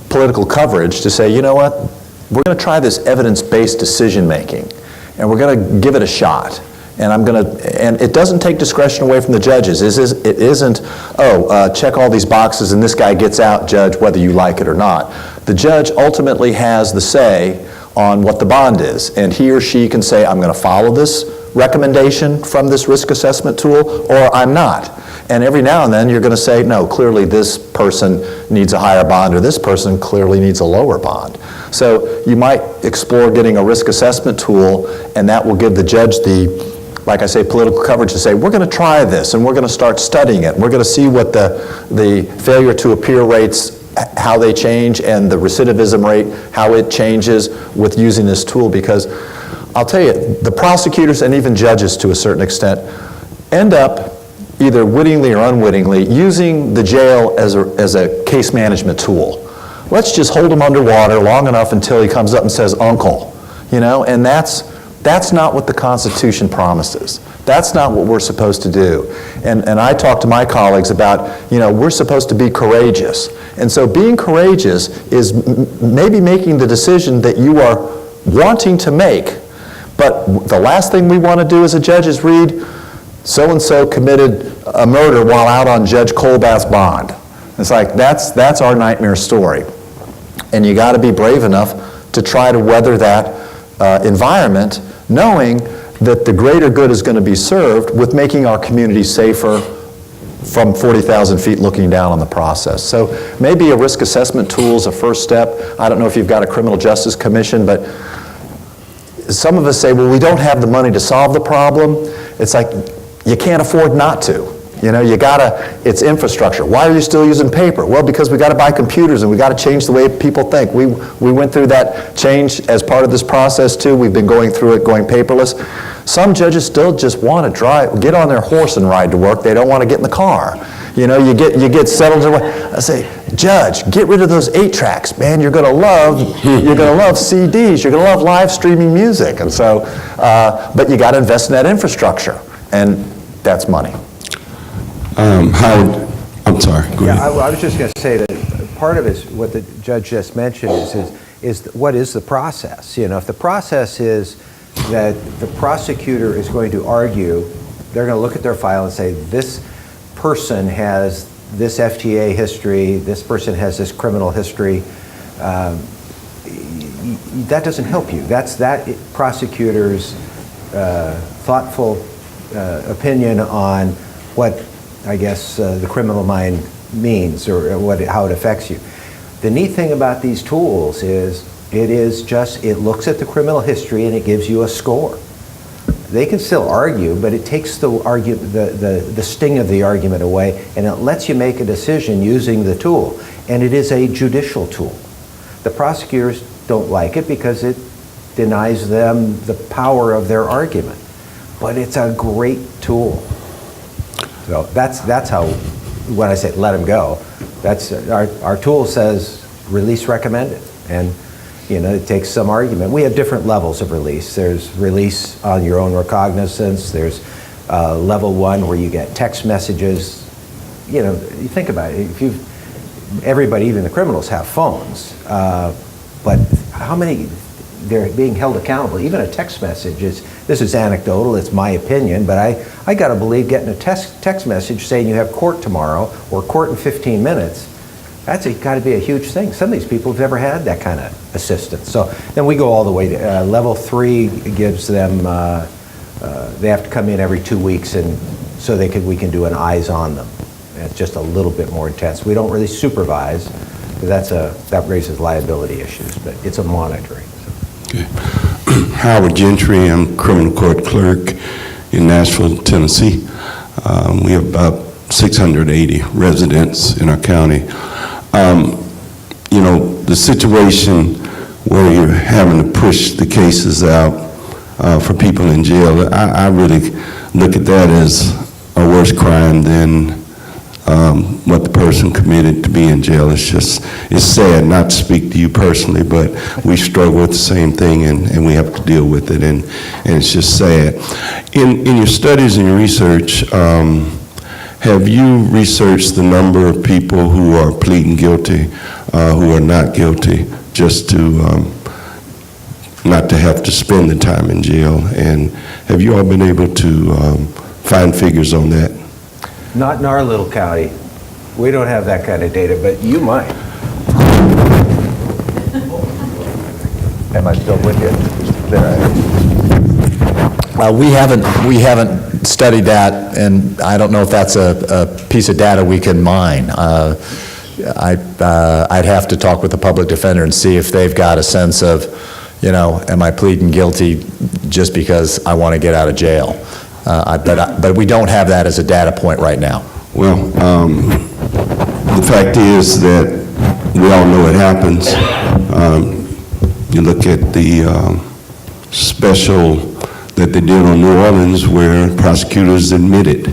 political coverage to say, you know what, we're going to try this evidence-based decision-making, and we're going to give it a shot. And and it doesn't take discretion away from the judges. It isn't, check all these boxes and this guy gets out, judge, whether you like it or not. The judge ultimately has the say on what the bond is, and he or she can say, I'm going to follow this recommendation from this risk assessment tool, or I'm not. And every now and then you're going to say, no, clearly this person needs a higher bond, or this person clearly needs a lower bond. So you might explore getting a risk assessment tool, and that will give the judge the, like I say, political coverage to say, we're going to try this, and we're going to start studying it. We're going to see what the failure to appear rates, how they change, and the recidivism rate, how it changes with using this tool, because I'll tell you, the prosecutors and even judges to a certain extent end up either wittingly or unwittingly using the jail as a case management tool. Let's just hold him underwater long enough until he comes up and says, uncle, and that's not what the Constitution promises. That's not what we're supposed to do. And I talk to my colleagues about, we're supposed to be courageous. And so being courageous is maybe making the decision that you are wanting to make, but the last thing we want to do as a judge is read, so-and-so committed a murder while out on Judge Colbath's bond. It's like, that's our nightmare story. And you got to be brave enough to try to weather that environment, knowing that the greater good is going to be served with making our community safer from 40,000 feet looking down on the process. So maybe a risk assessment tool is a first step. I don't know if you've got a criminal justice commission, but some of us say, well, we don't have the money to solve the problem. It's like, you can't afford not to. You know, it's infrastructure. Why are you still using paper? Well, because we got to buy computers and we got to change the way people think. We went through that change as part of this process too. We've been going through it, going paperless. Some judges still just want to get on their horse and ride to work. They don't want to get in the car. You know, you get settled. I say, Judge, get rid of those 8-tracks, man. You're gonna love CDs. You're gonna love live streaming music. And so, but you got to invest in that infrastructure, and that's money. Howard, I'm sorry, go ahead. Yeah, I was just going to say that part of it is what the judge just mentioned is what is the process? You know, if the process is that the prosecutor is going to argue, they're going to look at their file and say, this person has this FTA history, this person has this criminal history, that doesn't help you. That's that prosecutor's thoughtful opinion on what, I guess, the criminal mind means or how it affects you. The neat thing about these tools is it looks at the criminal history and it gives you a score. They can still argue, but it takes the sting of the argument away, and it lets you make a decision using the tool. And it is a judicial tool. The prosecutors don't like it because it denies them the power of their argument. But it's a great tool. So that's how, when I say let them go, that's our tool says release recommended. And you know, it takes some argument. We have different levels of release. There's release on your own recognizance. There's level 1 where you get text messages. You know, you think about it. Everybody, even the criminals, have phones. But how many, they're being held accountable. Even a text message this is anecdotal, it's my opinion, but I gotta believe getting a text message saying you have court tomorrow or court in 15 minutes, that's got to be a huge thing. Some of these people have never had that kind of assistance. So then we go all the way to level 3 gives them, they have to come in every 2 weeks, and so we can do an eyes on them. And it's just a little bit more intense. We don't really supervise, because that raises liability issues, but it's a monitoring. So. Okay. Howard Gentry, I'm criminal court clerk in Nashville, Tennessee. We have about 680 residents in our county. You know, the situation where you're having to push the cases out for people in jail, I really look at that as a worse crime than what the person committed to be in jail. It's sad not to speak to you personally, but we struggle with the same thing, and we have to deal with it, and it's just sad. In your studies and your research, have you researched the number of people who are pleading guilty, who are not guilty, just to not to have to spend the time in jail? And have you all been able to find figures on that? Not in our little county. We don't have that kind of data, but you might. Am I still with you? There I am. We haven't studied that, and I don't know if that's a piece of data we can mine. I'd have to talk with the public defender and see if they've got a sense of, you know, am I pleading guilty just because I want to get out of jail? But we don't have that as a data point right now. Well, the fact is that we all know it happens. You look at the special that they did on New Orleans, where prosecutors admitted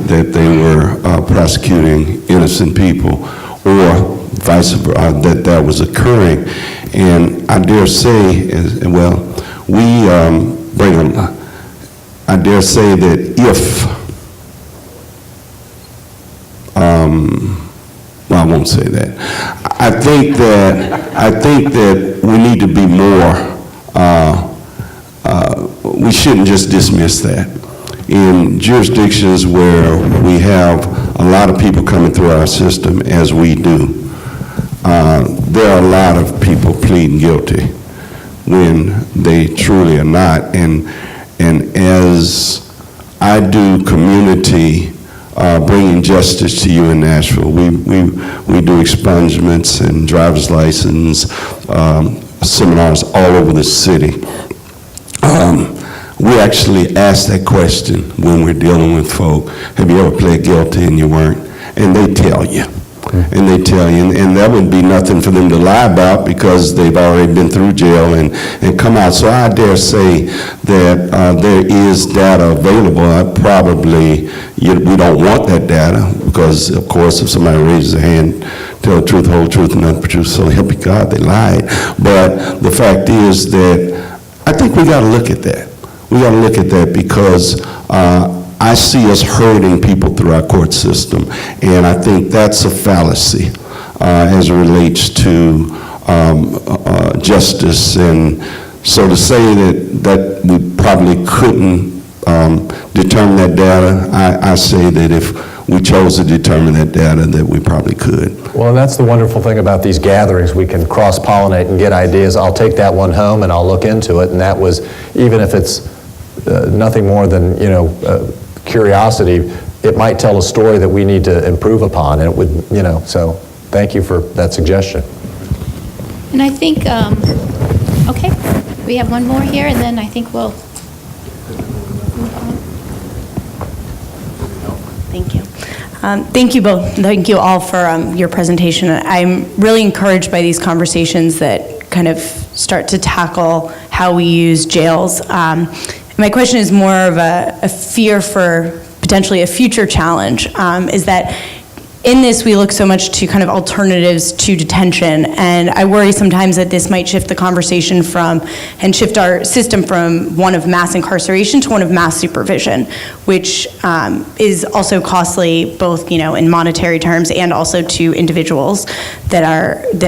that they were prosecuting innocent people, or vice versa, that was occurring. And I dare say, I dare say that if, well, I won't say that. I think that we need to be more, we shouldn't just dismiss that. In jurisdictions where we have a lot of people coming through our system, as we do, there are a lot of people pleading guilty when they truly are not. And as I do community, bringing justice to you in Nashville, we do expungements and driver's license seminars all over the city. we actually ask that question when we're dealing with folk. Have you ever pled guilty and you weren't? And they tell you. And they tell you, and that would be nothing for them to lie about because they've already been through jail and come out. So I dare say that there is data available. We don't want that data because, of course, if somebody raises their hand, tell the truth, whole truth, and nothing but truth, so help you God, they lied. But the fact is that I think we got to look at that. We got to look at that because I see us hurting people through our court system, and I think that's a fallacy as it relates to justice. And so to say that we probably couldn't determine that data, I say that if we chose to determine that data, that we probably could. Well, that's the wonderful thing about these gatherings. We can cross-pollinate and get ideas. I'll take that one home and I'll look into it, and that was, even if it's nothing more than, curiosity, it might tell a story that we need to improve upon, and it would, so thank you for that suggestion. And I think, okay, we have one more here, and then I think we'll move on. Thank you. Thank you both. Thank you all for your presentation. I'm really encouraged by these conversations that kind of start to tackle how we use jails. My question is more of a fear for potentially a future challenge, is that in this we look so much to kind of alternatives to detention, and I worry sometimes that this might shift the conversation and shift our system from one of mass incarceration to one of mass supervision, which is also costly both in monetary terms and also to individuals that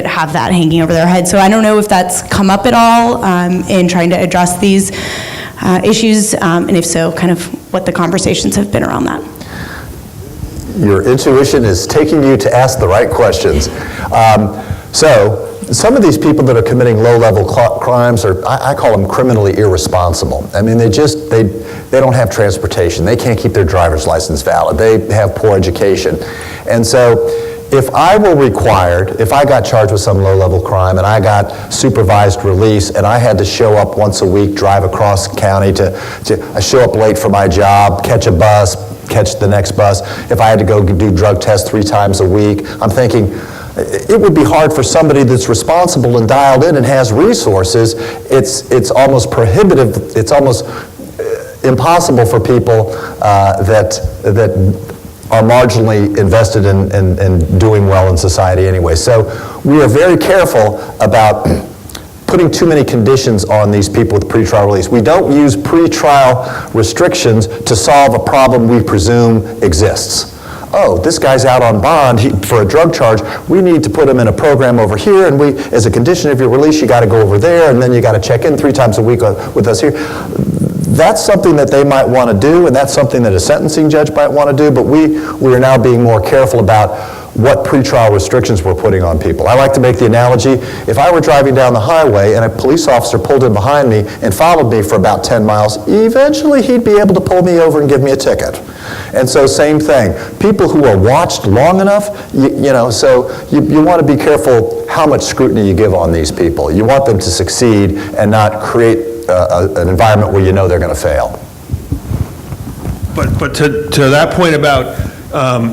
have that hanging over their head. So I don't know if that's come up at all in trying to address these issues, and if so, kind of what the conversations have been around that. Your intuition is taking you to ask the right questions. So some of these people that are committing low-level crimes are, I call them criminally irresponsible. I mean, they don't have transportation. They can't keep their driver's license valid. They have poor education. And so if I got charged with some low-level crime and I got supervised release and I had to show up once a week, drive across county I show up late for my job, catch a bus, catch the next bus. If I had to go do drug tests 3 times a week, I'm thinking it would be hard for somebody that's responsible and dialed in and has resources. It's almost prohibitive. It's almost impossible for people that are marginally invested in doing well in society anyway. So we are very careful about putting too many conditions on these people with pretrial release. We don't use pretrial restrictions to solve a problem we presume exists. Oh, this guy's out on bond for a drug charge. We need to put him in a program over here, and as a condition of your release, you got to go over there, and then you got to check in 3 times a week with us here. That's something that they might want to do, and that's something that a sentencing judge might want to do, but we are now being more careful about what pretrial restrictions we're putting on people. I like to make the analogy, if I were driving down the highway and a police officer pulled in behind me and followed me for about 10 miles, eventually he'd be able to pull me over and give me a ticket. And so same thing. People who are watched long enough, so you want to be careful how much scrutiny you give on these people. You want them to succeed and not create an environment where they're going to fail. But to that point about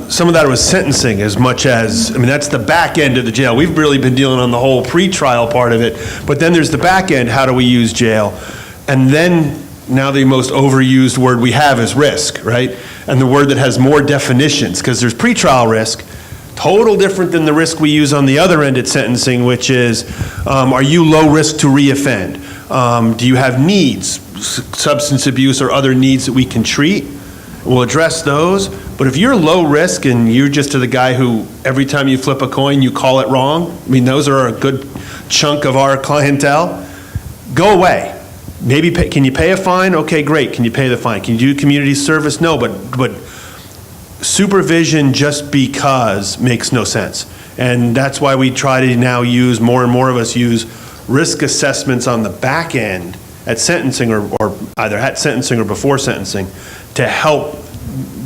some of that was sentencing as much as, that's the back end of the jail. We've really been dealing on the whole pretrial part of it, but then there's the back end, how do we use jail? And then now the most overused word we have is risk, right? And the word that has more definitions, because there's pretrial risk, total different than the risk we use on the other end at sentencing, which is, are you low risk to reoffend? Do you have needs, substance abuse or other needs that we can treat? We'll address those. But if you're low risk and you're just the guy who every time you flip a coin, you call it wrong, those are a good chunk of our clientele, go away. Maybe can you pay a fine? Okay, great. Can you pay the fine? Can you do community service? No, but supervision just because makes no sense. And that's why we try to now use, more and more of us use risk assessments on the back end at sentencing or either at sentencing or before sentencing to help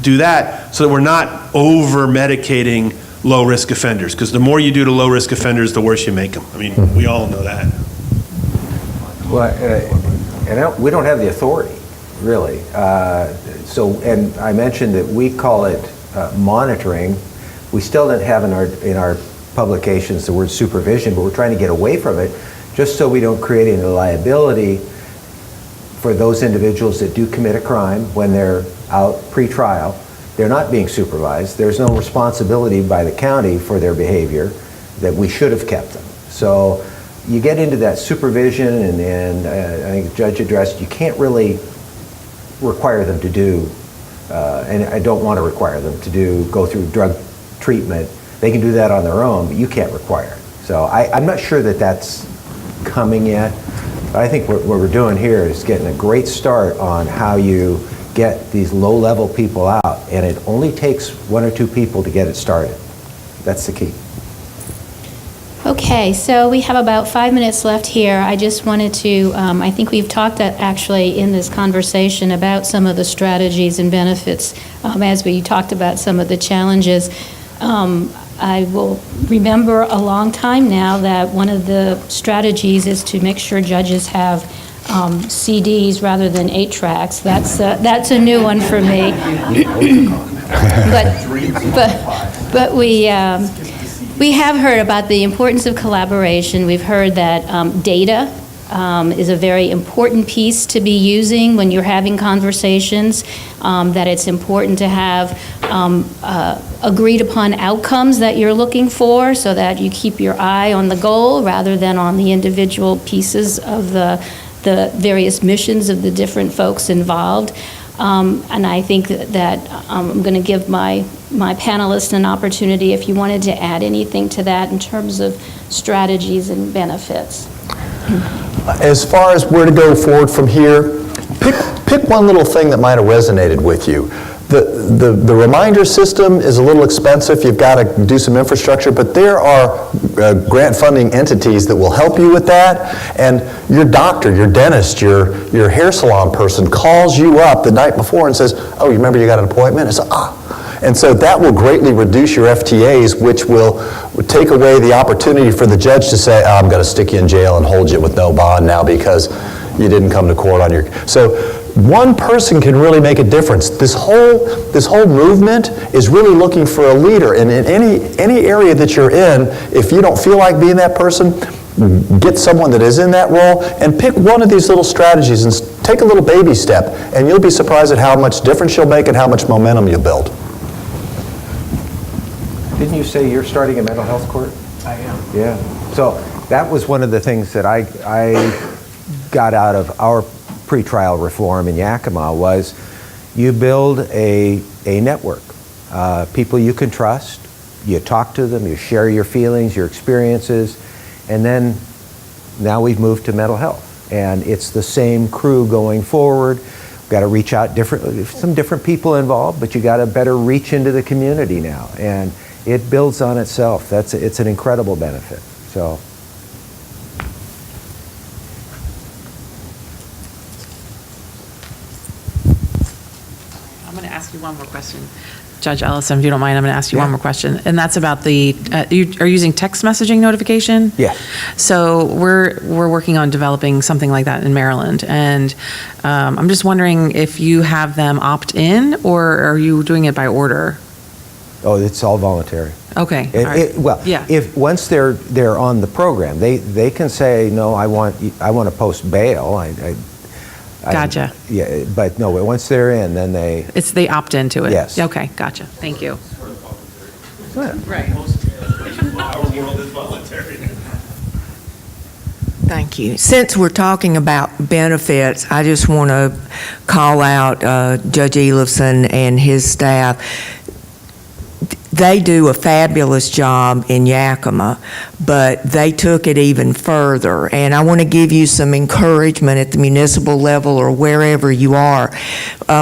do that so that we're not over-medicating low-risk offenders, because the more you do to low-risk offenders, the worse you make them. We all know that. Well, and we don't have the authority. really. And I mentioned that we call it monitoring. We still don't have in our publications the word supervision, but we're trying to get away from it just so we don't create any liability for those individuals that do commit a crime when they're out pre-trial. They're not being supervised. There's no responsibility by the county for their behavior that we should have kept them. So you get into that supervision, and I think the judge addressed, you can't really require them to do, and I don't want to require them to go through drug treatment. They can do that on their own, but you can't require it. So I'm not sure that that's coming yet. But I think what we're doing here is getting a great start on how you get these low-level people out, and it only takes 1 or 2 people to get it started. That's the key. Okay, so we have about 5 minutes left here. I just wanted to, I think we've talked actually in this conversation about some of the strategies and benefits as we talked about some of the challenges. I will remember a long time now that one of the strategies is to make sure judges have CDs rather than 8-tracks. That's a new one for me. but we have heard about the importance of collaboration. We've heard that data is a very important piece to be using when you're having conversations, that it's important to have agreed upon outcomes that you're looking for so that you keep your eye on the goal rather than on the individual pieces of the various missions of the different folks involved. And I think that I'm going to give my panelists an opportunity if you wanted to add anything to that in terms of strategies and benefits. As far as where to go forward from here, pick one little thing that might have resonated with you. The reminder system is a little expensive. You've got to do some infrastructure, but there are grant funding entities that will help you with that. And your doctor, your dentist, your hair salon person calls you up the night before and says, "Oh, you remember you got an appointment?" And and so that will greatly reduce your FTAs, which will take away the opportunity for the judge to say, "I'm going to stick you in jail and hold you with no bond now because you didn't come to court on your..." So one person can really make a difference. This whole movement is really looking for a leader, and in any area that you're in, if you don't feel like being that person, get someone that is in that role and pick one of these little strategies and take a little baby step, and you'll be surprised at how much difference you'll make and how much momentum you'll build. Didn't you say you're starting a mental health court? I am. Yeah. So that was one of the things that I got out of our pretrial reform in Yakima was you build a network. People you can trust, you talk to them, you share your feelings, your experiences, and then now we've moved to mental health. And it's the same crew going forward. We've got to reach out some different people involved, but you got to better reach into the community now. And it builds on itself. It's an incredible benefit. So. I'm going to ask you one more question. Judge Ellison, if you don't mind, I'm going to ask you one more question. And that's about you are using text messaging notification? Yes. So we're working on developing something like that in Maryland. And I'm just wondering if you have them opt in or are you doing it by order? Oh, it's all voluntary. Okay. All right. If once they're on the program, they can say, "No, I want to post bail." Gotcha. Yeah, but no, once they're in, then they opt into it. Yes. Okay, gotcha. Thank you. Right. Our world is voluntary. Thank you. Since we're talking about benefits, I just want to call out Judge Elifson and his staff. They do a fabulous job in Yakima, but they took it even further. And I want to give you some encouragement at the municipal level or wherever you are.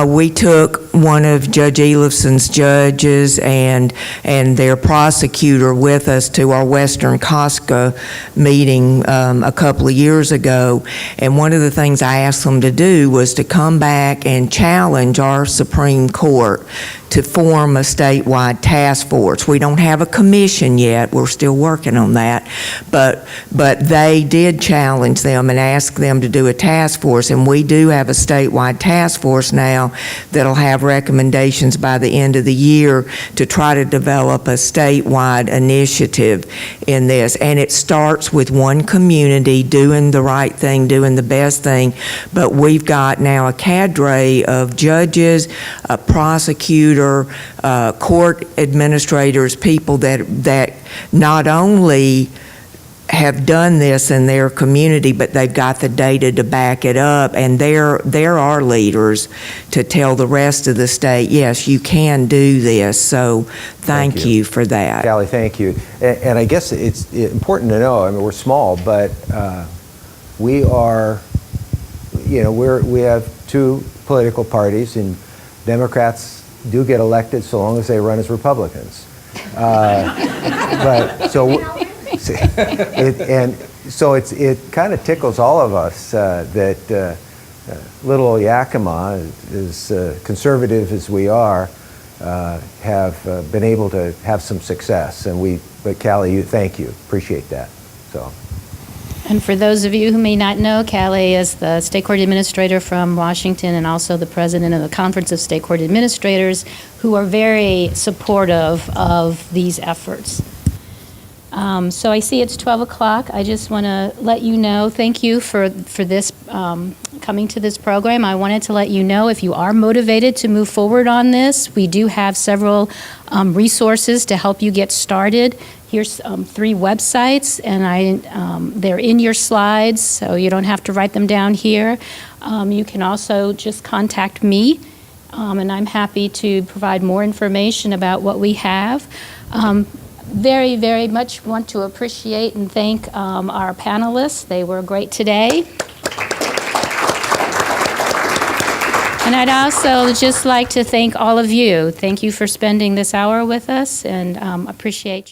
We took one of Judge Elifson's judges and their prosecutor with us to our Western Costco meeting a couple of years ago. And one of the things I asked them to do was to come back and challenge our Supreme Court to form a statewide task task force. We don't have a commission yet. We're still working on that. But they did challenge them and ask them to do a task force, and we do have a statewide task force now that'll have recommendations by the end of the year to try to develop a statewide initiative in this. And it starts with one community doing the right thing, doing the best thing. But we've got now a cadre of judges, a prosecutor, court administrators, people that not only have done this in their community, but they've got the data to back it up, and they're our leaders to tell the rest of the state, yes, you can do this. So thank you for that. Callie, thank you. And I guess it's important to know, I mean, we're small, but we are, we have two political parties, and Democrats do get elected so long as they run as Republicans. But so, it kind of tickles all of us that little old Yakima, as conservative as we are, have been able to have some success. But Callie, thank you, appreciate that. So. And for those of you who may not know, Callie is the State Court Administrator from Washington and also the President of the Conference of State Court Administrators, who are very supportive of these efforts. So I see it's 12 o'clock. I just want to let you know, thank you for this, coming to this program. I wanted to let you know, if you are motivated to move forward on this, we do have several resources to help you get started. Here's 3 websites, and they're in your slides, so you don't have to write them down here. You can also just contact me, and I'm happy to provide more information about what we have. Very, very much want to appreciate and thank our panelists. They were great today. And I'd also just like to thank all of you. Thank you for spending this hour with us, and appreciate your